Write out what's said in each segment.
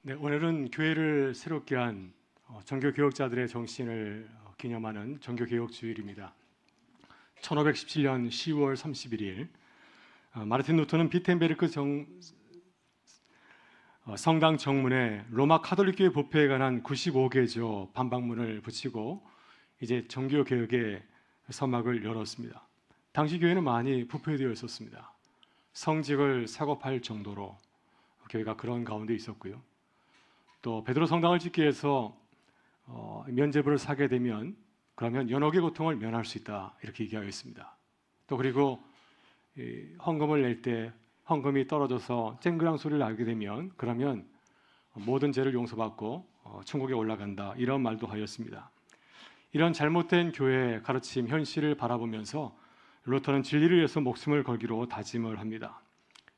네, 오늘은 교회를 새롭게 한 정교 개혁자들의 정신을 기념하는 정교 개혁 주일입니다. 1517년 10월 31일 마르틴 루터는 비텐베르크 성당 정문에 로마 카톨릭 교회 부패에 관한 95개조 반박문을 붙이고 이제 정교 개혁의 서막을 열었습니다. 당시 교회는 많이 부패되어 있었습니다. 성직을 사고팔 정도로 교회가 그런 가운데 있었고요. 또 베드로 성당을 짓기 위해서 면죄부를 사게 되면 그러면 연옥의 고통을 면할 수 있다 이렇게 얘기하였습니다. 또 그리고 헌금을 낼 때 헌금이 떨어져서 쨍그랑 소리를 나게 되면 그러면 모든 죄를 용서받고 천국에 올라간다 이런 말도 하였습니다. 이런 잘못된 교회의 가르침 현실을 바라보면서 루터는 진리를 위해서 목숨을 걸기로 다짐을 합니다.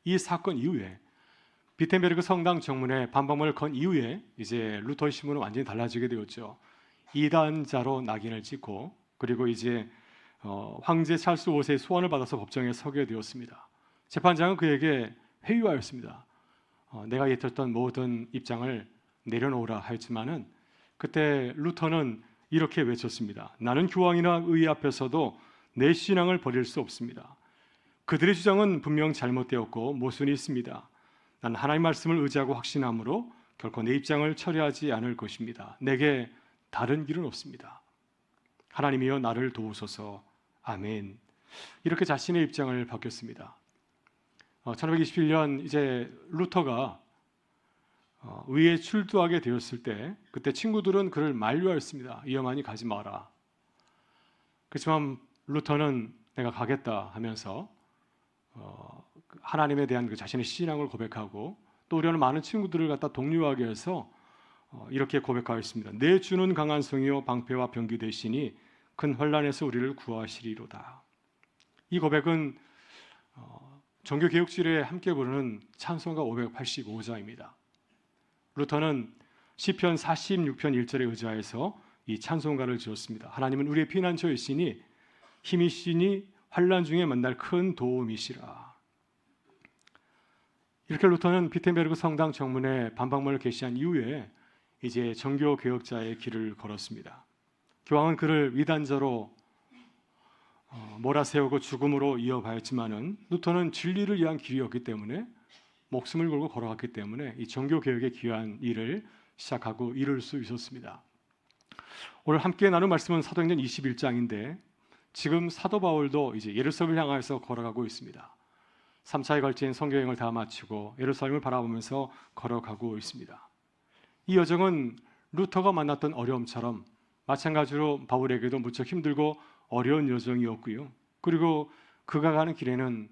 이 사건 이후에 비텐베르크 성당 정문에 반박문을 건 이후에 이제 루터의 신문은 완전히 달라지게 되었죠. 이단자로 낙인을 찍고 그리고 이제 황제 찰스 5세의 소원을 받아서 법정에 서게 되었습니다. 재판장은 그에게 회유하였습니다. 내가 예쳤던 모든 입장을 내려놓으라 하였지만은 그때 루터는 이렇게 외쳤습니다. 나는 교황이나 의회 앞에서도 내 신앙을 버릴 수 없습니다. 그들의 주장은 분명 잘못되었고 모순이 있습니다. 난 하나님 말씀을 의지하고 확신함으로 결코 내 입장을 처리하지 않을 것입니다. 내게 다른 길은 없습니다. 하나님이여 나를 도우소서. 아멘. 이렇게 자신의 입장을 밝혔습니다. 1521년 이제 루터가 의회에 출두하게 되었을 때 그때 친구들은 그를 만류하였습니다. 위험하니 가지 마라. 그렇지만 루터는 내가 가겠다 하면서 하나님에 대한 그 자신의 신앙을 고백하고 또 우리는 많은 친구들을 갖다 동료하게 해서 이렇게 고백하였습니다. 내 주는 강한 성이요 방패와 병기 되시니 큰 환난에서 우리를 구하시리로다. 이 고백은 정교개혁주일에 함께 부르는 찬송가 585자입니다. 루터는 시편 46편 1절에 의지하여서 이 찬송가를 지었습니다. 하나님은 우리의 피난처이시니 힘이시니 환난 중에 만날 큰 도움이시라. 이렇게 루터는 비텐베르크 성당 정문에 반박문을 게시한 이후에 이제 정교 개혁자의 길을 걸었습니다. 교황은 그를 위단자로 몰아세우고 죽음으로 이어가였지만은 루터는 진리를 위한 길이었기 때문에 목숨을 걸고 걸어갔기 때문에 이 정교 개혁의 귀한 일을 시작하고 이룰 수 있었습니다. 오늘 함께 나눌 말씀은 사도행전 21장인데 지금 사도 바울도 이제 예루살렘을 향해서 걸어가고 있습니다. 3차에 걸친 선교여행을 다 마치고 예루살렘을 바라보면서 걸어가고 있습니다. 이 여정은 루터가 만났던 어려움처럼 마찬가지로 바울에게도 무척 힘들고 어려운 여정이었고요. 그리고 그가 가는 길에는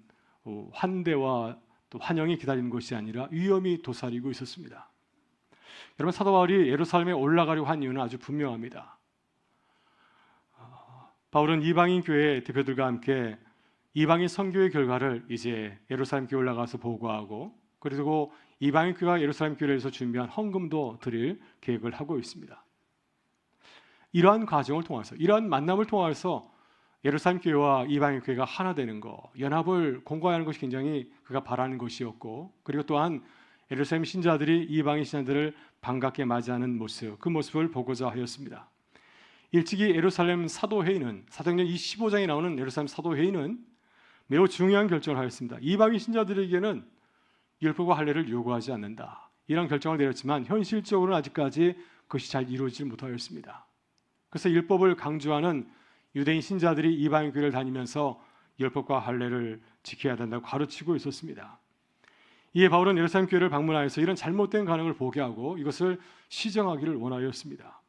환대와 또 환영이 기다리는 것이 아니라 위험이 도사리고 있었습니다. 여러분, 사도 바울이 예루살렘에 올라가려고 한 이유는 아주 분명합니다. 바울은 이방인 교회 대표들과 함께 이방인 선교의 결과를 이제 예루살렘 교회 올라가서 보고하고 그리고 이방인 교회가 예루살렘 교회에서 준비한 헌금도 드릴 계획을 하고 있습니다. 이러한 과정을 통해서 이러한 만남을 통해서 예루살렘 교회와 이방인 교회가 하나 되는 것, 연합을 공고하는 것이 굉장히 그가 바라는 것이었고 그리고 또한 예루살렘 신자들이 이방인 신자들을 반갑게 맞이하는 모습, 그 모습을 보고자 하였습니다. 일찍이 예루살렘 사도회의는 사도행전 25장에 나오는 예루살렘 사도회의는 매우 중요한 결정을 하였습니다. 이방인 신자들에게는 율법과 할례를 요구하지 않는다. 이런 결정을 내렸지만 현실적으로는 아직까지 그것이 잘 이루어지지 못하였습니다. 그래서 율법을 강조하는 유대인 신자들이 이방인 교회를 다니면서 율법과 할례를 지켜야 된다고 가르치고 있었습니다. 이에 바울은 예루살렘 교회를 방문하여서 이런 잘못된 관행을 보게 하고 이것을 시정하기를 원하였습니다.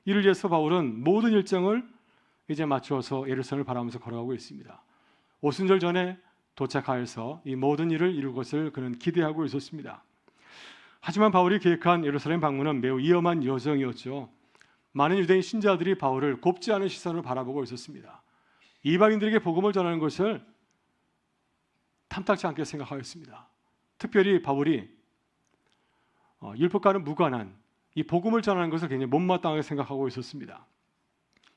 이를 위해서 바울은 모든 일정을 이제 맞추어서 예루살렘을 바라보면서 걸어가고 있습니다. 오순절 전에 도착하여서 이 모든 일을 이룰 것을 그는 기대하고 있었습니다. 하지만 바울이 계획한 예루살렘 방문은 매우 위험한 여정이었죠. 많은 유대인 신자들이 바울을 곱지 않은 시선으로 바라보고 있었습니다. 이방인들에게 복음을 전하는 것을 탐탁지 않게 생각하였습니다. 특별히 바울이 율법과는 무관한 이 복음을 전하는 것을 굉장히 못마땅하게 생각하고 있었습니다.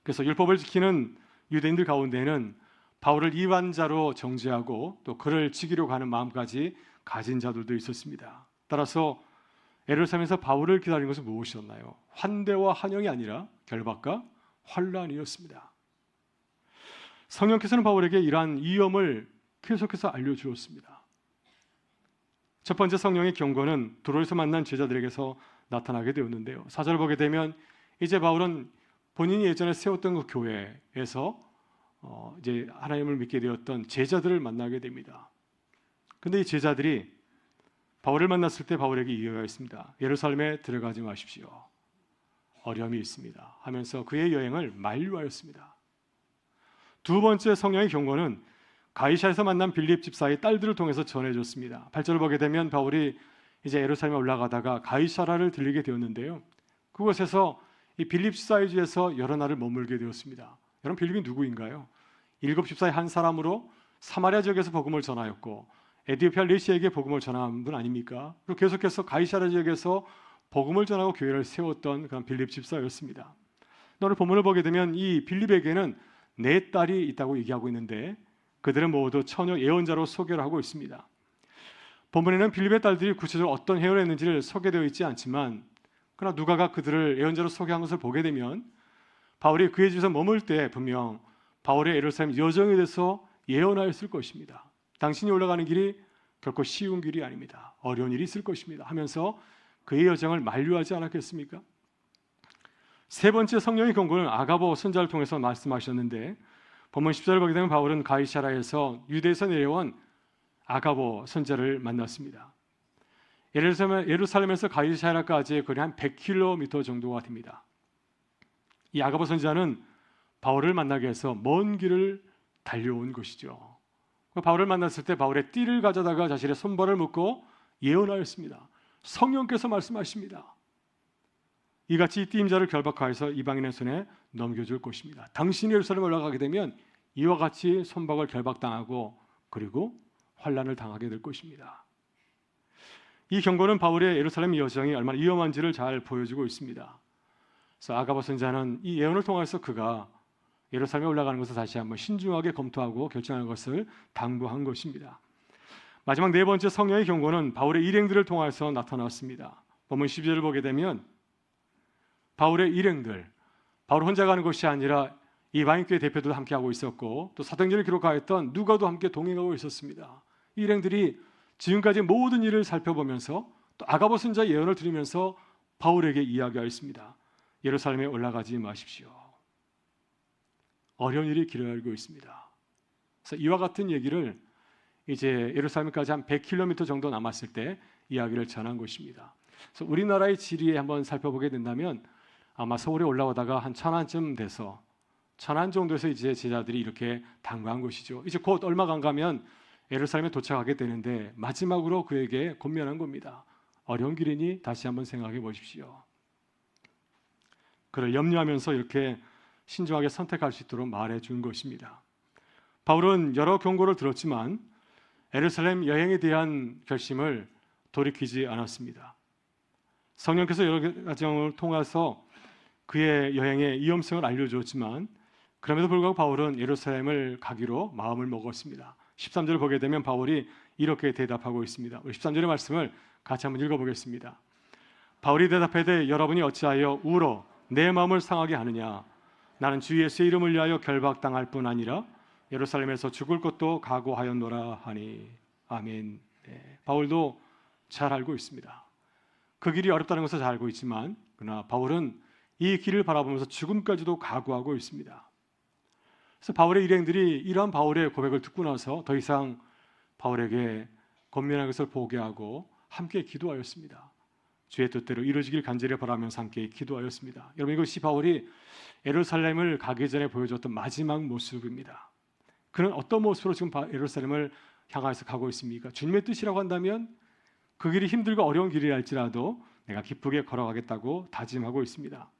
그래서 율법을 지키는 유대인들 가운데는 바울을 이반자로 정죄하고 또 그를 죽이려고 하는 마음까지 가진 자들도 있었습니다. 따라서 예루살렘에서 바울을 기다린 것은 무엇이었나요? 환대와 환영이 아니라 결박과 환란이었습니다. 성령께서는 바울에게 이러한 위험을 계속해서 알려주었습니다. 첫 번째 성령의 경고는 도로에서 만난 제자들에게서 나타나게 되었는데요. 4절 보게 되면 이제 바울은 본인이 예전에 세웠던 그 교회에서 이제 하나님을 믿게 되었던 제자들을 만나게 됩니다. 근데 이 제자들이 바울을 만났을 때 바울에게 이야기했습니다. 예루살렘에 들어가지 마십시오. 어려움이 있습니다. 하면서 그의 여행을 만류하였습니다. 두 번째 성령의 경고는 가이사에서 만난 빌립 집사의 딸들을 통해서 전해졌습니다. 8절을 보게 되면 바울이 이제 예루살렘에 올라가다가 가이사라를 들리게 되었는데요. 그곳에서 이 빌립 집사의 집에서 여러 날을 머물게 되었습니다. 여러분, 빌립이 누구인가요? 7 집사의 한 사람으로 사마리아 지역에서 복음을 전하였고 에티오피아 리시에게 복음을 전한 분 아닙니까? 그리고 계속해서 가이사라 지역에서 복음을 전하고 교회를 세웠던 그런 빌립 집사였습니다. 오늘 본문을 보게 되면 이 빌립에게는 4딸이 있다고 얘기하고 있는데 그들은 모두 처녀 예언자로 소개를 하고 있습니다. 본문에는 빌립의 딸들이 구체적으로 어떤 해언을 했는지를 소개되어 있지 않지만 그러나 누가가 그들을 예언자로 소개한 것을 보게 되면 바울이 그의 집에서 머물 때 분명 바울의 예루살렘 여정에 대해서 예언하였을 것입니다. 당신이 올라가는 길이 결코 쉬운 길이 아닙니다. 어려운 일이 있을 것입니다. 하면서 그의 여정을 만류하지 않았겠습니까? 세 번째 성령의 경고는 아가보 선자를 통해서 말씀하셨는데 본문 10절을 보게 되면 바울은 가이사라에서 유대에서 내려온 아가보 선자를 만났습니다. 예루살렘에서 가이사라까지의 거리 한 100km 정도가 됩니다. 이 아가보 선자는 바울을 만나기 위해서 먼 길을 달려온 것이죠. 바울을 만났을 때 바울의 띠를 가져다가 자신의 손발을 묶고 예언하였습니다. 성령께서 말씀하십니다. 이같이 이 띠임자를 결박하여서 이방인의 손에 넘겨줄 것입니다. 당신이 예루살렘에 올라가게 되면 이와 같이 손박을 결박당하고 그리고 환난을 당하게 될 것입니다. 이 경고는 바울의 예루살렘 여정이 얼마나 위험한지를 잘 보여주고 있습니다. 그래서 아가보 선자는 이 예언을 통해서 그가 예루살렘에 올라가는 것을 다시 한번 신중하게 검토하고 결정할 것을 당부한 것입니다. 마지막 네 번째 성령의 경고는 바울의 일행들을 통해서 나타났습니다. 본문 12절을 보게 되면 바울의 일행들, 바울 혼자 가는 것이 아니라 이방인교회 대표들도 함께하고 있었고 또 사도행전을 기록하였던 누가도 함께 동행하고 있었습니다. 이 일행들이 지금까지 모든 일을 살펴보면서 또 아가보 선자 예언을 들으면서 바울에게 이야기하였습니다. 예루살렘에 올라가지 마십시오. 어려운 일이 기다리고 있습니다. 그래서 이와 같은 얘기를 이제 예루살렘까지 한 100km 정도 남았을 때 이야기를 전한 것입니다. 그래서 우리나라의 지리에 한번 살펴보게 된다면 아마 서울에 올라오다가 한 천안쯤 돼서 천안 정도에서 이제 제자들이 이렇게 당부한 것이죠. 이제 곧 얼마 안 가면 예루살렘에 도착하게 되는데 마지막으로 그에게 권면한 겁니다. 어려운 길이니 다시 한번 생각해 보십시오. 그를 염려하면서 이렇게 신중하게 선택할 수 있도록 말해 준 것입니다. 바울은 여러 경고를 들었지만 예루살렘 여행에 대한 결심을 돌이키지 않았습니다. 성령께서 여러 과정을 통해서 그의 여행의 위험성을 알려주었지만 그럼에도 불구하고 바울은 예루살렘을 가기로 마음을 먹었습니다. 13절을 보게 되면 바울이 이렇게 대답하고 있습니다. 13절의 말씀을 같이 한번 읽어보겠습니다. 바울이 대답하되 여러분이 어찌하여 울어 내 마음을 상하게 하느냐. 나는 주 예수의 이름을 위하여 결박당할 뿐 아니라 예루살렘에서 죽을 것도 각오하였노라 하니. 아멘. 네, 바울도 잘 알고 있습니다. 그 길이 어렵다는 것을 잘 알고 있지만 그러나 바울은 이 길을 바라보면서 죽음까지도 각오하고 있습니다. 그래서 바울의 일행들이 이러한 바울의 고백을 듣고 나서 더 이상 바울에게 권면한 것을 포기하고 함께 기도하였습니다. 주의 뜻대로 이루어지길 간절히 바라면서 함께 기도하였습니다. 여러분, 이것이 바울이 예루살렘을 가기 전에 보여줬던 마지막 모습입니다. 그는 어떤 모습으로 지금 예루살렘을 향해서 가고 있습니까? 주님의 뜻이라고 한다면 그 길이 힘들고 어려운 길이라 할지라도 내가 기쁘게 걸어가겠다고 다짐하고 있습니다.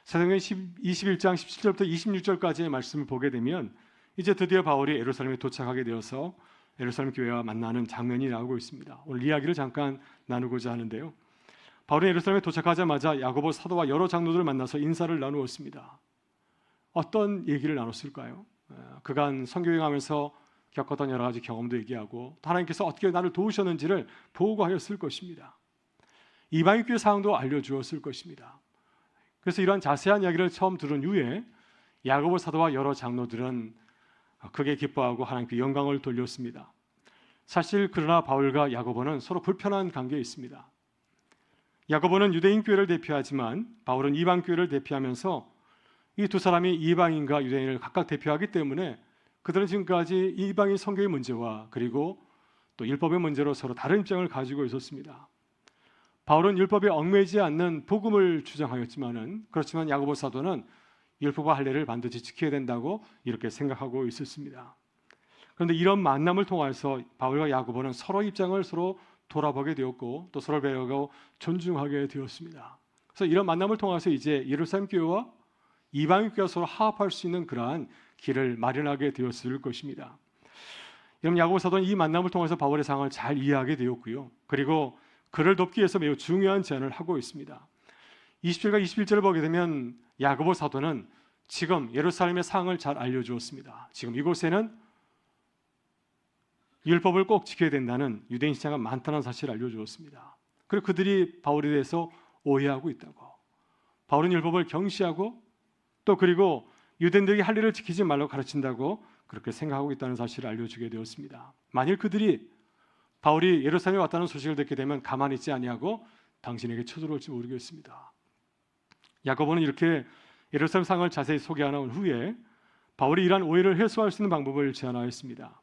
사도행전 21장 17절부터 26절까지의 말씀을 보게 되면 이제 드디어 바울이 예루살렘에 도착하게 되어서 예루살렘 교회와 만나는 장면이 나오고 있습니다. 오늘 이야기를 잠깐 나누고자 하는데요. 바울이 예루살렘에 도착하자마자 야고보 사도와 여러 장로들을 만나서 인사를 나누었습니다. 어떤 얘기를 나눴을까요? 그간 선교행하면서 겪었던 여러 가지 경험도 얘기하고 하나님께서 어떻게 나를 도우셨는지를 보고하였을 것입니다. 이방인교회 상황도 알려주었을 것입니다. 그래서 이러한 자세한 이야기를 처음 들은 후에 야고보 사도와 여러 장로들은 크게 기뻐하고 하나님께 영광을 돌렸습니다. 사실 그러나 바울과 야고보는 서로 불편한 관계에 있습니다. 야고보는 유대인 교회를 대표하지만 바울은 이방 교회를 대표하면서 이 두 사람이 이방인과 유대인을 각각 대표하기 때문에 그들은 지금까지 이방인 선교의 문제와 그리고 또 율법의 문제로 서로 다른 입장을 가지고 있었습니다. 바울은 율법에 얽매이지 않는 복음을 주장하였지만은 그렇지만 야고보 사도는 율법과 할례를 반드시 지켜야 된다고 이렇게 생각하고 있었습니다. 그런데 이런 만남을 통해서 바울과 야고보는 서로 입장을 서로 돌아보게 되었고 또 서로를 배우고 존중하게 되었습니다. 그래서 이런 만남을 통해서 이제 예루살렘 교회와 이방인 교회가 서로 화합할 수 있는 그러한 길을 마련하게 되었을 것입니다. 여러분, 야고보 사도는 이 만남을 통해서 바울의 상황을 잘 이해하게 되었고요. 그리고 그를 돕기 위해서 매우 중요한 제안을 하고 있습니다. 20절과 21절을 보게 되면 야고보 사도는 지금 예루살렘의 상황을 잘 알려주었습니다. 지금 이곳에는 율법을 꼭 지켜야 된다는 유대인 신자가 많다는 사실을 알려주었습니다. 그리고 그들이 바울에 대해서 오해하고 있다고. 바울은 율법을 경시하고 또 그리고 유대인들이 할 일을 지키지 말라고 가르친다고 그렇게 생각하고 있다는 사실을 알려주게 되었습니다. 만일 그들이 바울이 예루살렘에 왔다는 소식을 듣게 되면 가만히 있지 아니하고 당신에게 쳐들어올지 모르겠습니다. 야고보는 이렇게 예루살렘 상황을 자세히 소개하는 후에 바울이 이러한 오해를 해소할 수 있는 방법을 제안하였습니다.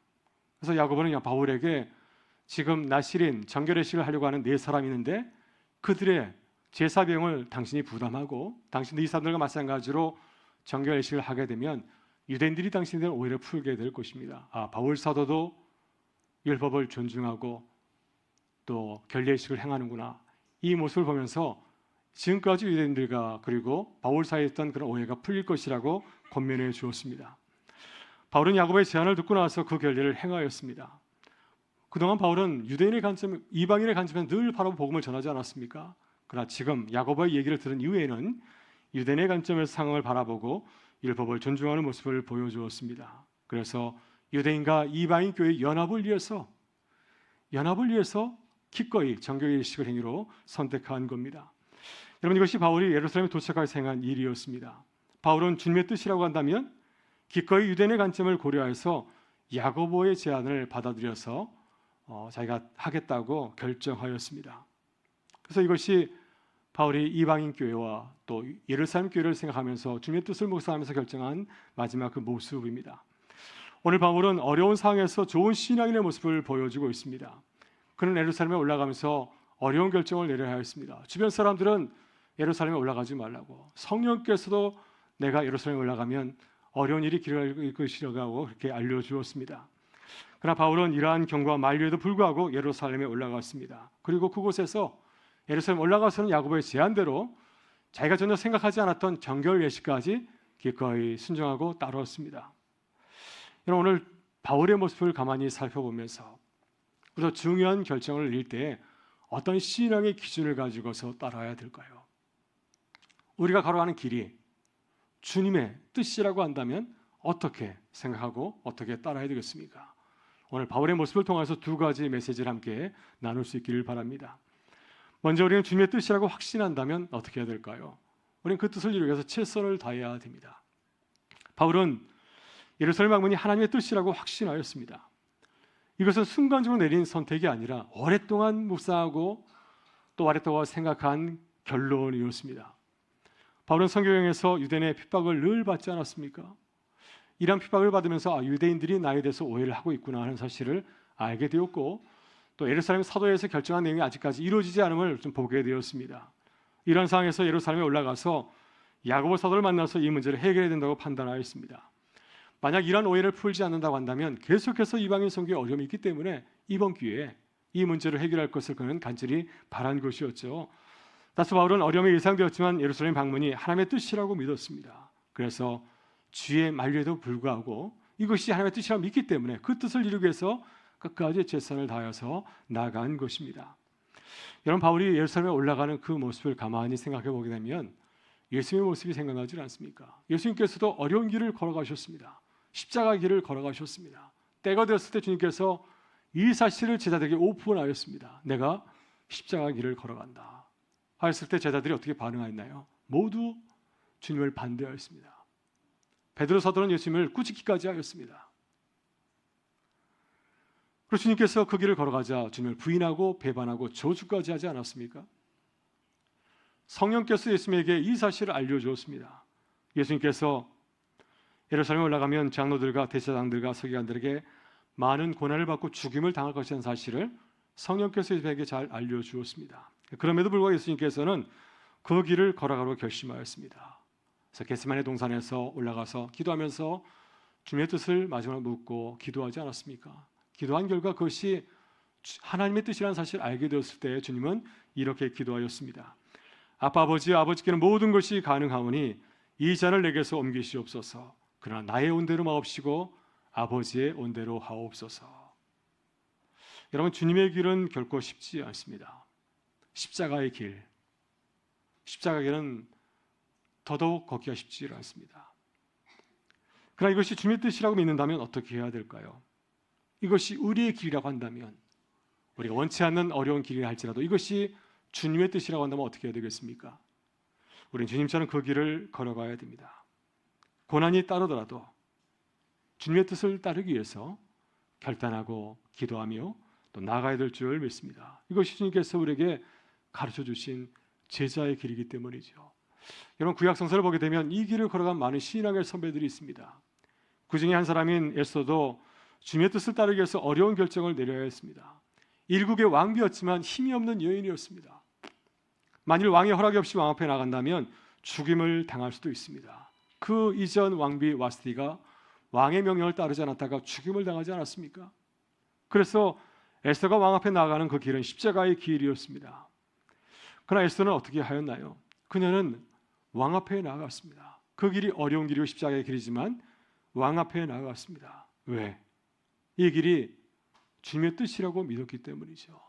그래서 야고보는 바울에게 지금 나실인 정결례식을 하려고 하는 4사람이 있는데 그들의 제사 비용을 당신이 부담하고 당신도 이 사람들과 마찬가지로 정결례식을 하게 되면 유대인들이 당신에 대한 오해를 풀게 될 것입니다. 바울 사도도 율법을 존중하고 또 결례식을 행하는구나. 이 모습을 보면서 지금까지 유대인들과 그리고 바울 사이에 있던 그런 오해가 풀릴 것이라고 권면해 주었습니다. 바울은 야고보의 제안을 듣고 나서 그 결례를 행하였습니다. 그동안 바울은 유대인의 관점, 이방인의 관점에서 늘 바로 복음을 전하지 않았습니까? 그러나 지금 야고보의 얘기를 들은 이후에는 유대인의 관점에서 상황을 바라보고 율법을 존중하는 모습을 보여주었습니다. 그래서 유대인과 이방인 교회의 연합을 위해서 기꺼이 정결례식을 행위로 선택한 겁니다. 여러분, 이것이 바울이 예루살렘에 도착해서 행한 일이었습니다. 바울은 주님의 뜻이라고 한다면 기꺼이 유대인의 관점을 고려해서 야고보의 제안을 받아들여서 자기가 하겠다고 결정하였습니다. 그래서 이것이 바울이 이방인 교회와 또 예루살렘 교회를 생각하면서 주님의 뜻을 묵상하면서 결정한 마지막 그 모습입니다. 오늘 바울은 어려운 상황에서 좋은 신앙인의 모습을 보여주고 있습니다. 그는 예루살렘에 올라가면서 어려운 결정을 내려야 했습니다. 주변 사람들은 예루살렘에 올라가지 말라고, 성령께서도 내가 예루살렘에 올라가면 어려운 일이 길을 것이라고 그렇게 알려주었습니다. 그러나 바울은 이러한 경고와 만류에도 불구하고 예루살렘에 올라갔습니다. 그리고 그곳에서 예루살렘 올라가서는 야고보의 제안대로 자기가 전혀 생각하지 않았던 정결 예식까지 기꺼이 순종하고 따르었습니다. 여러분, 오늘 바울의 모습을 가만히 살펴보면서 우리가 중요한 결정을 내릴 때 어떤 신앙의 기준을 가지고서 따라야 될까요? 우리가 걸어가는 길이 주님의 뜻이라고 한다면 어떻게 생각하고 어떻게 따라야 되겠습니까? 오늘 바울의 모습을 통해서 2가지 메시지를 함께 나눌 수 있기를 바랍니다. 먼저 우리는 주님의 뜻이라고 확신한다면 어떻게 해야 될까요? 우리는 그 뜻을 이루기 위해서 최선을 다해야 됩니다. 바울은 예루살렘 방문이 하나님의 뜻이라고 확신하였습니다. 이것은 순간적으로 내린 선택이 아니라 오랫동안 묵상하고 또 오랫동안 생각한 결론이었습니다. 바울은 성경에서 유대인의 핍박을 늘 받지 않았습니까? 이런 핍박을 받으면서 유대인들이 나에 대해서 오해를 하고 있구나 하는 사실을 알게 되었고 또 예루살렘 사도에서 결정한 내용이 아직까지 이루어지지 않음을 좀 보게 되었습니다. 이런 상황에서 예루살렘에 올라가서 야고보 사도를 만나서 이 문제를 해결해야 된다고 판단하였습니다. 만약 이런 오해를 풀지 않는다고 한다면 계속해서 이방인 선교에 어려움이 있기 때문에 이번 기회에 이 문제를 해결할 것을 그는 간절히 바란 것이었죠. 따라서 바울은 어려움이 예상되었지만 예루살렘 방문이 하나님의 뜻이라고 믿었습니다. 그래서 주의 만류에도 불구하고 이것이 하나님의 뜻이라고 믿기 때문에 그 뜻을 이루기 위해서 끝까지 최선을 다해서 나아간 것입니다. 여러분, 바울이 예루살렘에 올라가는 그 모습을 가만히 생각해 보게 되면 예수님의 모습이 생각나지 않습니까? 예수님께서도 어려운 길을 걸어가셨습니다. 십자가 길을 걸어가셨습니다. 때가 되었을 때 주님께서 이 사실을 제자들에게 오픈하였습니다. 내가 십자가 길을 걸어간다. 하였을 때 제자들이 어떻게 반응하였나요? 모두 주님을 반대하였습니다. 베드로 사도는 예수님을 꾸짖기까지 하였습니다. 그리고 주님께서 그 길을 걸어가자 주님을 부인하고 배반하고 저주까지 하지 않았습니까? 성령께서 예수님에게 이 사실을 알려주었습니다. 예수님께서 예루살렘에 올라가면 장로들과 대제사장들과 서기관들에게 많은 고난을 받고 죽임을 당할 것이라는 사실을 성령께서 예수님에게 잘 알려주었습니다. 그럼에도 불구하고 예수님께서는 그 길을 걸어가려고 결심하였습니다. 그래서 겟세마네 동산에서 올라가서 기도하면서 주님의 뜻을 마지막으로 묻고 기도하지 않았습니까? 기도한 결과 그것이 하나님의 뜻이라는 사실을 알게 되었을 때 주님은 이렇게 기도하였습니다. 아빠 아버지께는 모든 것이 가능하오니 이 잔을 내게서 옮기시옵소서. 그러나 나의 온대로 마옵시고 아버지의 온대로 하옵소서. 여러분, 주님의 길은 결코 쉽지 않습니다. 십자가의 길, 십자가의 길은 더더욱 걷기가 쉽지 않습니다. 그러나 이것이 주님의 뜻이라고 믿는다면 어떻게 해야 될까요? 이것이 우리의 길이라고 한다면, 우리가 원치 않는 어려운 길이라 할지라도 이것이 주님의 뜻이라고 한다면 어떻게 해야 되겠습니까? 우리는 주님처럼 그 길을 걸어가야 됩니다. 고난이 따르더라도 주님의 뜻을 따르기 위해서 결단하고 기도하며 또 나아가야 될 줄 믿습니다. 이것이 주님께서 우리에게 가르쳐 주신 제자의 길이기 때문이죠. 여러분, 구약 성서를 보게 되면 이 길을 걸어간 많은 신앙의 선배들이 있습니다. 그 중에 한 사람인 에스더도 주님의 뜻을 따르기 위해서 어려운 결정을 내려야 했습니다. 일국의 왕비였지만 힘이 없는 여인이었습니다. 만일 왕의 허락이 없이 왕 앞에 나간다면 죽임을 당할 수도 있습니다. 그 이전 왕비 와스티가 왕의 명령을 따르지 않았다가 죽임을 당하지 않았습니까? 그래서 에스더가 왕 앞에 나가는 그 길은 십자가의 길이었습니다. 그러나 에스더는 어떻게 하였나요? 그녀는 왕 앞에 나아갔습니다. 그 길이 어려운 길이고 십자가의 길이지만 왕 앞에 나아갔습니다. 왜? 이 길이 주님의 뜻이라고 믿었기 때문이죠.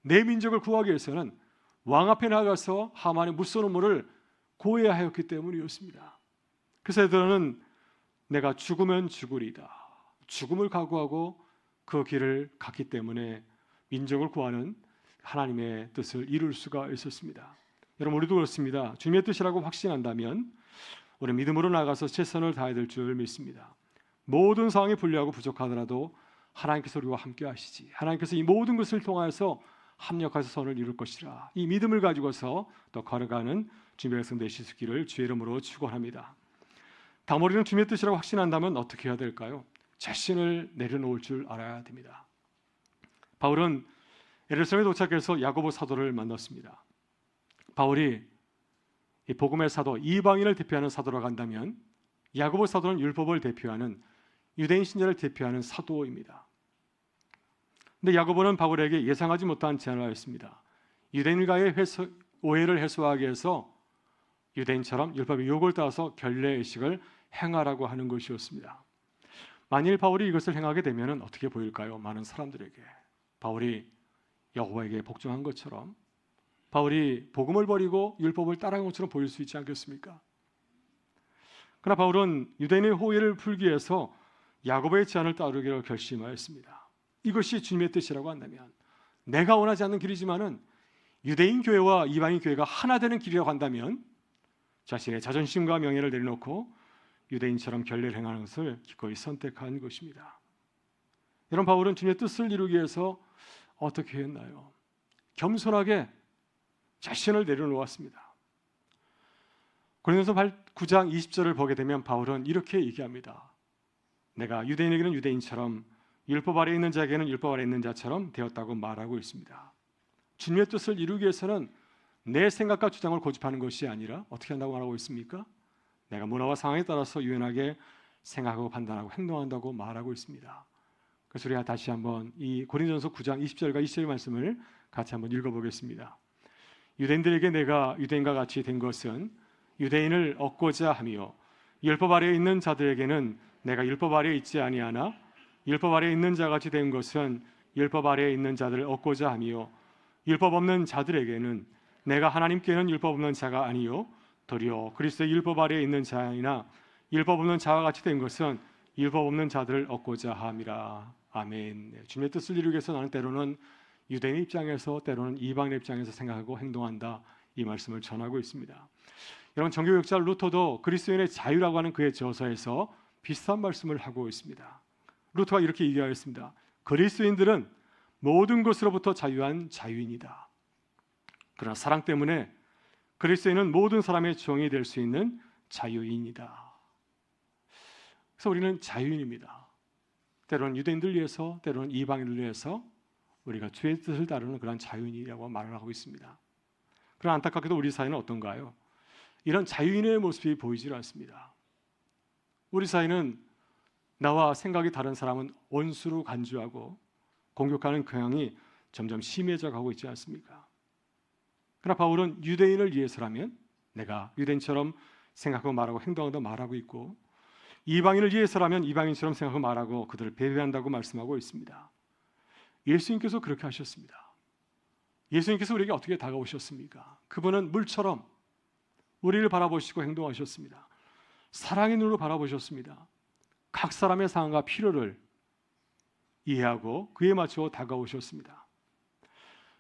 내 민족을 구하기 위해서는 왕 앞에 나가서 하만의 무서운 음모를 고해야 하였기 때문이었습니다. 그래서 에스더는 내가 죽으면 죽으리다, 죽음을 각오하고 그 길을 갔기 때문에 민족을 구하는 하나님의 뜻을 이룰 수가 있었습니다. 여러분, 우리도 그렇습니다. 주님의 뜻이라고 확신한다면 우리 믿음으로 나가서 최선을 다해야 될 줄 믿습니다. 모든 상황이 불리하고 부족하더라도 하나님께서 우리와 함께 하시지, 하나님께서 이 모든 것을 통하여서 합력해서 선을 이룰 것이라, 이 믿음을 가지고서 또 걸어가는 주님의 백성 되실 수 있기를 주의 이름으로 축원합니다. 다음, 우리는 주님의 뜻이라고 확신한다면 어떻게 해야 될까요? 자신을 내려놓을 줄 알아야 됩니다. 바울은 예루살렘에 도착해서 야고보 사도를 만났습니다. 바울이 이 복음의 사도, 이방인을 대표하는 사도라고 한다면 야고보 사도는 율법을 대표하는 유대인 신자를 대표하는 사도입니다. 근데 야고보는 바울에게 예상하지 못한 제안을 하였습니다. 유대인과의 오해를 해소하기 위해서 유대인처럼 율법의 요구를 따라서 결례의식을 행하라고 하는 것이었습니다. 만일 바울이 이것을 행하게 되면 어떻게 보일까요? 많은 사람들에게 바울이 여호와에게 복종한 것처럼, 바울이 복음을 버리고 율법을 따라한 것처럼 보일 수 있지 않겠습니까? 그러나 바울은 유대인의 호의를 풀기 위해서 야고보의 제안을 따르기로 결심하였습니다. 이것이 주님의 뜻이라고 한다면, 내가 원하지 않는 길이지만은 유대인 교회와 이방인 교회가 하나 되는 길이라고 한다면 자신의 자존심과 명예를 내려놓고 유대인처럼 결례를 행하는 것을 기꺼이 선택한 것입니다. 여러분, 바울은 주님의 뜻을 이루기 위해서 어떻게 했나요? 겸손하게 자신을 내려놓았습니다. 고린도서 9장 20절을 보게 되면 바울은 이렇게 얘기합니다. 내가 유대인에게는 유대인처럼 율법 아래에 있는 자에게는 율법 아래에 있는 자처럼 되었다고 말하고 있습니다. 주님의 뜻을 이루기 위해서는 내 생각과 주장을 고집하는 것이 아니라 어떻게 한다고 말하고 있습니까? 내가 문화와 상황에 따라서 유연하게 생각하고 판단하고 행동한다고 말하고 있습니다. 그래서 우리가 다시 한번 이 고린도전서 9장 20절과 21절 말씀을 같이 한번 읽어보겠습니다. 유대인들에게 내가 유대인과 같이 된 것은 유대인을 얻고자 하며, 율법 아래에 있는 자들에게는 내가 율법 아래에 있지 아니하나 율법 아래에 있는 자같이 된 것은 율법 아래에 있는 자들을 얻고자 하며, 율법 없는 자들에게는 내가 하나님께는 율법 없는 자가 아니요 도리어 그리스도의 율법 아래에 있는 자이나 율법 없는 자와 같이 된 것은 율법 없는 자들을 얻고자 함이라. 아멘. 주님의 뜻을 이루기 위해서 나는 때로는 유대인의 입장에서, 때로는 이방인의 입장에서 생각하고 행동한다. 이 말씀을 전하고 있습니다. 여러분, 정교역자 루터도 그리스도인의 자유라고 하는 그의 저서에서 비슷한 말씀을 하고 있습니다. 루터가 이렇게 얘기하였습니다. 그리스도인들은 모든 것으로부터 자유한 자유인이다. 그러나 사랑 때문에 그리스도인은 모든 사람의 종이 될 수 있는 자유인이다. 그래서 우리는 자유인입니다. 때로는 유대인들 위해서, 때로는 이방인들 위해서 우리가 주의 뜻을 따르는 그런 자유인이라고 말을 하고 있습니다. 그러나 안타깝게도 우리 사회는 어떤가요? 이런 자유인의 모습이 보이질 않습니다. 우리 사회는 나와 생각이 다른 사람은 원수로 간주하고 공격하는 경향이 점점 심해져 가고 있지 않습니까? 그러나 바울은 유대인을 위해서라면 내가 유대인처럼 생각하고 말하고 행동하고 말하고 있고, 이방인을 위해서라면 이방인처럼 생각하고 말하고 그들을 배회한다고 말씀하고 있습니다. 예수님께서 그렇게 하셨습니다. 예수님께서 우리에게 어떻게 다가오셨습니까? 그분은 물처럼 우리를 바라보시고 행동하셨습니다. 사랑의 눈으로 바라보셨습니다. 각 사람의 상황과 필요를 이해하고 그에 맞춰 다가오셨습니다.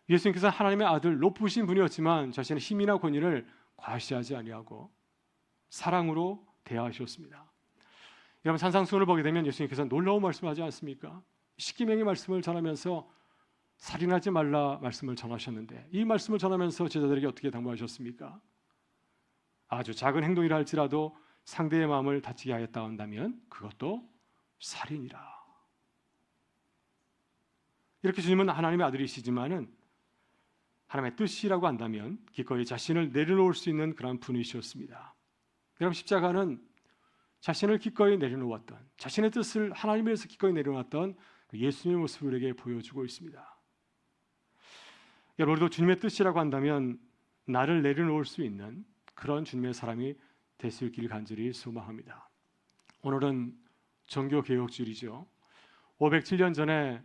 예수님께서 하나님의 아들, 높으신 분이었지만 자신의 힘이나 권위를 과시하지 아니하고 사랑으로 대하셨습니다. 여러분, 산상수훈을 보게 되면 예수님께서 놀라운 말씀하지 않습니까? 십계명의 말씀을 전하면서 살인하지 말라 말씀을 전하셨는데, 이 말씀을 전하면서 제자들에게 어떻게 당부하셨습니까? 아주 작은 행동이라 할지라도 상대의 마음을 다치게 하였다 한다면 그것도 살인이라. 이렇게 주님은 하나님의 아들이시지만은 하나님의 뜻이라고 한다면 기꺼이 자신을 내려놓을 수 있는 그런 분이셨습니다. 여러분, 십자가는 자신을 기꺼이 내려놓았던, 자신의 뜻을 하나님을 위해서 기꺼이 내려놨던 예수님의 모습을 우리에게 보여주고 있습니다. 여러분, 우리도 주님의 뜻이라고 한다면 나를 내려놓을 수 있는 그런 주님의 사람이 될 수 있기를 간절히 소망합니다. 오늘은 정교개혁주일이죠. 507년 전에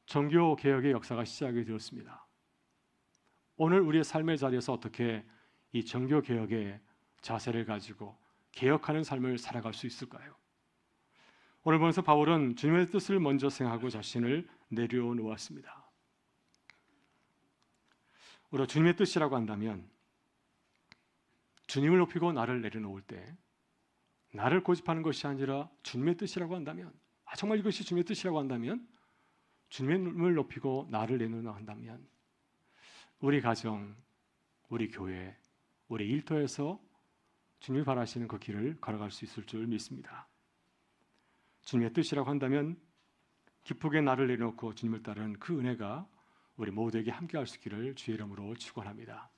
정교개혁의 역사가 시작이 되었습니다. 오늘 우리의 삶의 자리에서 어떻게 이 정교개혁의 자세를 가지고 개혁하는 삶을 살아갈 수 있을까요? 오늘 보면서 바울은 주님의 뜻을 먼저 생각하고 자신을 내려놓았습니다. 우리가 주님의 뜻이라고 한다면, 주님을 높이고 나를 내려놓을 때 나를 고집하는 것이 아니라 주님의 뜻이라고 한다면, 정말 이것이 주님의 뜻이라고 한다면, 주님을 높이고 나를 내려놓아 한다면 우리 가정, 우리 교회, 우리 일터에서 주님이 바라시는 그 길을 걸어갈 수 있을 줄 믿습니다. 주님의 뜻이라고 한다면 기쁘게 나를 내려놓고 주님을 따르는 그 은혜가 우리 모두에게 함께할 수 있기를 주의 이름으로 축원합니다.